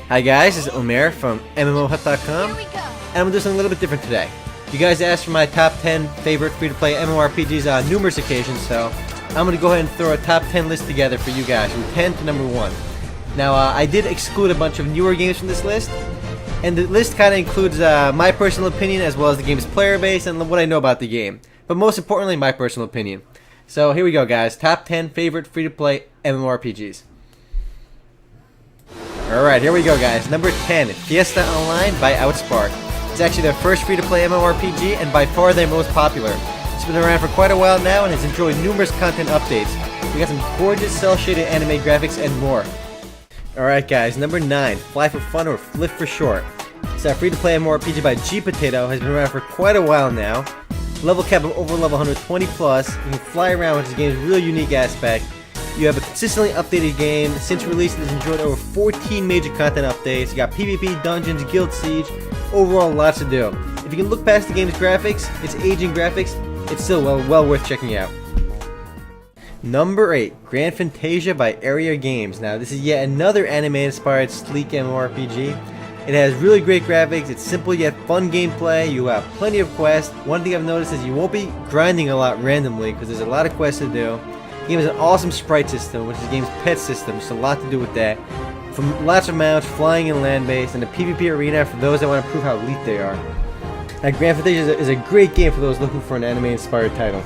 Hi guys, this is Omer from mmorpg.com, and I'm going to do something a little bit different today. You guys asked for my top 10 favorite free-to-play MMORPGs on numerous occasions, so I'm going to go ahead and throw a top 10 list together for you guys, from 10 to number 1. Now, I did exclude a bunch of newer games from this list, and the list kind of includes my personal opinion as well as the game's player base and what I know about the game. But most importantly, my personal opinion. So here we go guys, top 10 favorite free-to-play MMORPGs. Alright, here we go guys. Number 10, Fiesta Online by Outspark. It's actually their first free-to-play MMORPG and by far their most popular. It's been around for quite a while now and has enjoyed numerous content updates. We got some gorgeous cel-shaded anime graphics and more. Alright guys, number 9, Fly for Fun or Flip for short. It's a free-to-play MMORPG by G-Potato, has been around for quite a while now. Level cap of over level 120 plus, you can fly around, which is the game's really unique aspect. You have a consistently updated game. Since release, it has enjoyed over 14 major content updates. You got PvP, dungeons, guild siege, overall lots to do. If you can look past the game's graphics, its aging graphics, it's still well worth checking out. Number 8, Grand Fantasia by Area Games. Now this is yet another anime-inspired sleek MMORPG. It has really great graphics, it's simple yet fun gameplay, you have plenty of quests. One thing I've noticed is you won't be grinding a lot randomly because there's a lot of quests to do. The game has an awesome sprite system, which is the game's pet system, so a lot to do with that. From lots of mounts, flying and land-based, and a PvP arena for those that want to prove how elite they are. Now Grand Fantasia is a great game for those looking for an anime-inspired title.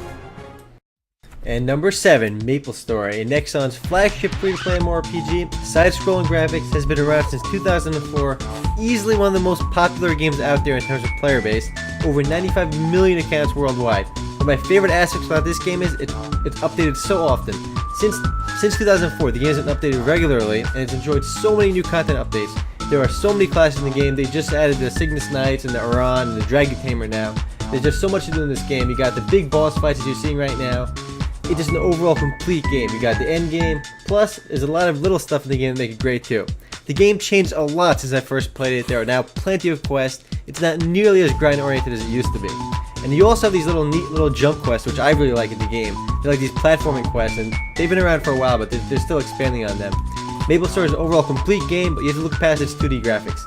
And number 7, MapleStory, Nexon's flagship free-to-play MMORPG. Side-scrolling graphics, has been around since 2004, easily one of the most popular games out there in terms of player base, over 95 million accounts worldwide. One of my favorite aspects about this game is it's updated so often. Since 2004, the game has been updated regularly, and it's enjoyed so many new content updates. There are so many classes in the game. They just added the Cygnus Knights and the Uran and the Dragon Tamer now. There's just so much to do in this game. You got the big boss fights as you're seeing right now. It's just an overall complete game. You got the end game, plus there's a lot of little stuff in the game that make it great too. The game changed a lot since I first played it. There are now plenty of quests. It's not nearly as grind oriented as it used to be. And you also have these neat little jump quests, which I really like in the game. They're like these platforming quests, and they've been around for a while, but they're still expanding on them. MapleStory is an overall complete game, but you have to look past its 2D graphics.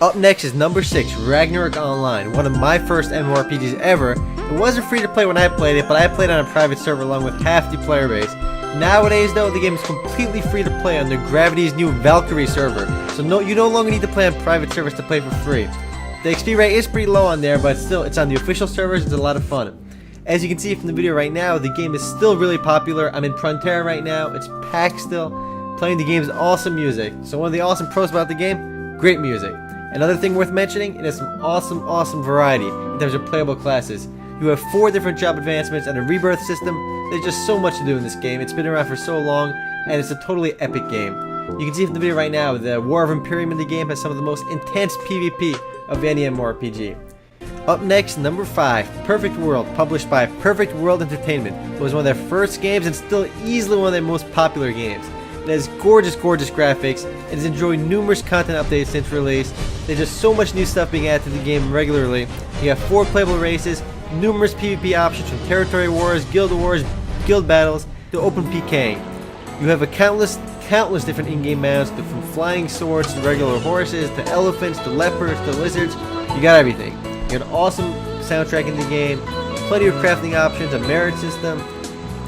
Up next is number 6, Ragnarok Online, one of my first MMORPGs ever. It wasn't free to play when I played it, but I played on a private server along with half the player base. Nowadays though, the game is completely free to play on the Gravity's new Valkyrie server, so you no longer need to play on private servers to play for free. The XP rate is pretty low on there, but still, it's on the official servers, it's a lot of fun. As you can see from the video right now, the game is still really popular. I'm in Frontera right now, it's packed still, playing the game's awesome music. So one of the awesome pros about the game, great music. Another thing worth mentioning, it has some awesome variety in terms of playable classes. You have 4 different job advancements and a rebirth system. There's just so much to do in this game. It's been around for so long, and it's a totally epic game. You can see from the video right now, the War of Imperium in the game has some of the most intense PvP of any MMORPG. Up next, number 5, Perfect World, published by Perfect World Entertainment. It was one of their first games and still easily one of their most popular games. It has gorgeous graphics. It has enjoyed numerous content updates since release. There's just so much new stuff being added to the game regularly. You have 4 playable races, numerous PvP options from territory wars, guild battles, to open PKing. You have a countless different in-game mounts, from flying swords to regular horses, to elephants, to leopards, to lizards. You got everything. You got an awesome soundtrack in the game, plenty of crafting options, a merit system,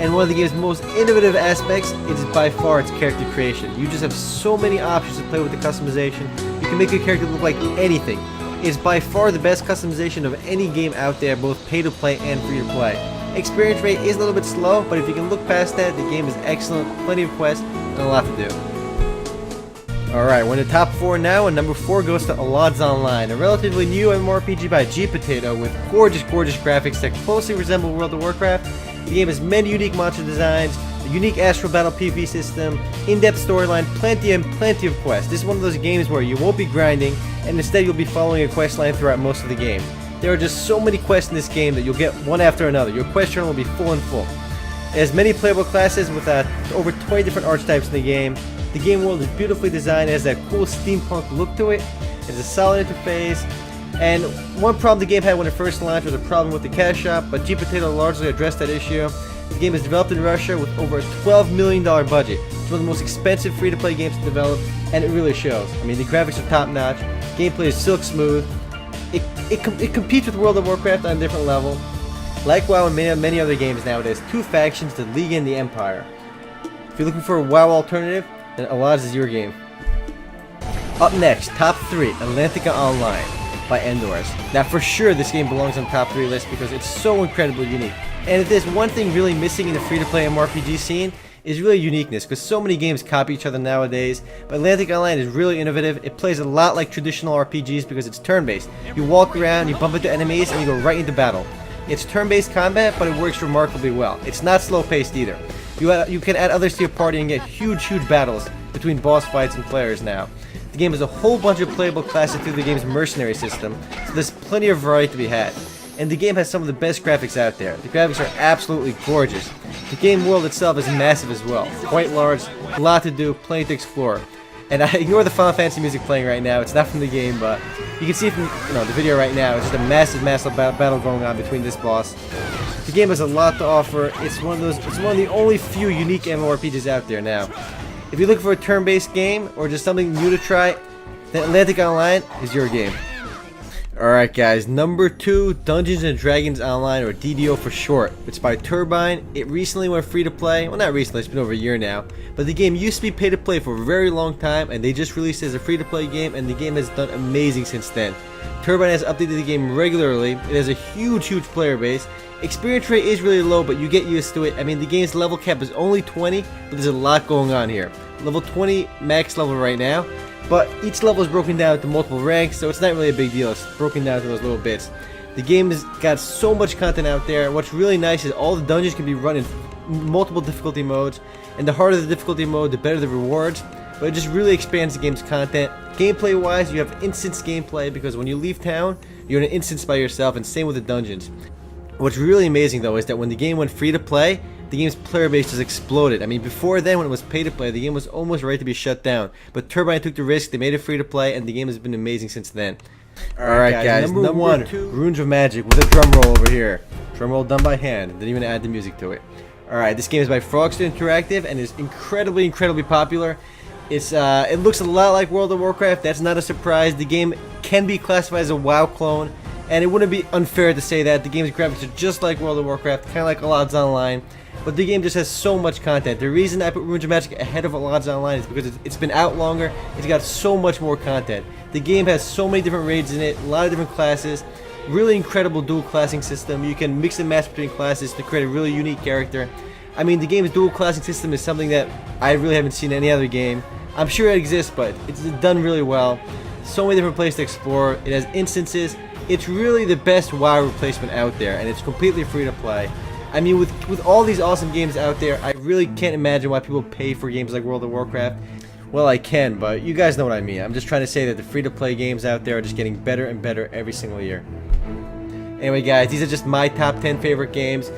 and one of the game's most innovative aspects is by far its character creation. You just have so many options to play with the customization. You can make your character look like anything. It's by far the best customization of any game out there, both pay to play and free to play. Experience rate is a little bit slow, but if you can look past that, the game is excellent, plenty of quests, and a lot to do. Alright, we're in the top 4 now, and number 4 goes to Allods Online, a relatively new MMORPG by G-Potato with gorgeous graphics that closely resemble World of Warcraft. The game has many unique monster designs, a unique Astral Battle PvP system, in-depth storyline, plenty of quests. This is one of those games where you won't be grinding, and instead you'll be following a quest line throughout most of the game. There are just so many quests in this game that you'll get one after another. Your quest journal will be full. It has many playable classes with over 20 different archetypes in the game. The game world is beautifully designed, it has that cool steampunk look to it. It has a solid interface. And one problem the game had when it first launched was a problem with the cash shop, but G-Potato largely addressed that issue. The game is developed in Russia with over a $12 million budget. It's one of the most expensive free-to-play games to develop, and it really shows. I mean, the graphics are top-notch, gameplay is silk smooth. It competes with World of Warcraft on a different level. Like WoW and many other games nowadays, two factions, the League and the Empire. If you're looking for a WoW alternative, then Alaz is your game. Up next, top 3, Atlantica Online by Endors. Now for sure this game belongs on the top 3 list because it's so incredibly unique. And if there's one thing really missing in the free-to-play MMORPG scene, is really uniqueness, because so many games copy each other nowadays. But Atlantica Online is really innovative. It plays a lot like traditional RPGs because it's turn-based. You walk around, you bump into enemies, and you go right into battle. It's turn-based combat, but it works remarkably well. It's not slow-paced either. You can add others to your party and get huge battles between boss fights and players now. The game has a whole bunch of playable classes through the game's mercenary system, so there's plenty of variety to be had. And the game has some of the best graphics out there. The graphics are absolutely gorgeous. The game world itself is massive as well. Quite large, a lot to do, plenty to explore. And I ignore the Final Fantasy music playing right now. It's not from the game, but you can see from the video right now. It's just a massive battle going on between this boss. The game has a lot to offer. It's one of the only few unique MMORPGs out there now. If you're looking for a turn-based game or just something new to try, then Atlantica Online is your game. Alright guys, number 2, Dungeons & Dragons Online, or DDO for short. It's by Turbine. It recently went free to play. Well, not recently, it's been over a year now. But the game used to be pay to play for a very long time, and they just released it as a free to play game, and the game has done amazing since then. Turbine has updated the game regularly. It has a huge player base. Experience rate is really low, but you get used to it. I mean, the game's level cap is only 20, but there's a lot going on here. Level 20 max level right now. But each level is broken down into multiple ranks, so it's not really a big deal. It's broken down to those little bits. The game has got so much content out there. What's really nice is all the dungeons can be run in multiple difficulty modes, and the harder the difficulty mode, the better the rewards. But it just really expands the game's content. Gameplay wise, you have instance gameplay because when you leave town, you're in an instance by yourself, and same with the dungeons. What's really amazing though is that when the game went free to play, the game's player base just exploded. I mean, before then, when it was pay to play, the game was almost ready to be shut down. But Turbine took the risk, they made it free to play, and the game has been amazing since then. Alright guys, number 1, Runes of Magic, with a drum roll over here. Drum roll done by hand, didn't even add the music to it. Alright, this game is by Frogster Interactive and is incredibly popular. It looks a lot like World of Warcraft, that's not a surprise. The game can be classified as a WoW clone, and it wouldn't be unfair to say that. The game's graphics are just like World of Warcraft, kind of like Alod's Online. But the game just has so much content. The reason I put Runes of Magic ahead of Alod's Online is because it's been out longer. It's got so much more content. The game has so many different raids in it, a lot of different classes, really incredible dual classing system. You can mix and match between classes to create a really unique character. I mean, the game's dual classing system is something that I really haven't seen in any other game. I'm sure it exists, but it's done really well. So many different places to explore. It has instances. It's really the best WoW replacement out there, and it's completely free to play. I mean, with all these awesome games out there, I really can't imagine why people pay for games like World of Warcraft. Well, I can, but you guys know what I mean. I'm just trying to say that the free-to-play games out there are just getting better and better every single year. Anyway, guys, these are just my top 10 favorite games.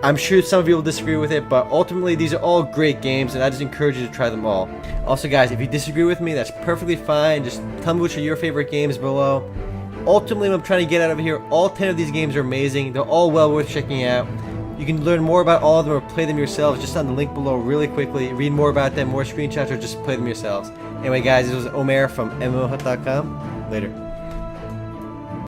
I'm sure some of you will disagree with it, but ultimately these are all great games, and I just encourage you to try them all. Also, guys, if you disagree with me, that's perfectly fine. Just tell me which are your favorite games below. Ultimately, what I'm trying to get out of here, all 10 of these games are amazing. They're all well worth checking out. You can learn more about all of them or play them yourselves just on the link below really quickly. Read more about them, more screenshots, or just play them yourselves. Anyway, guys, this was Omer from mmorpg.su. Later.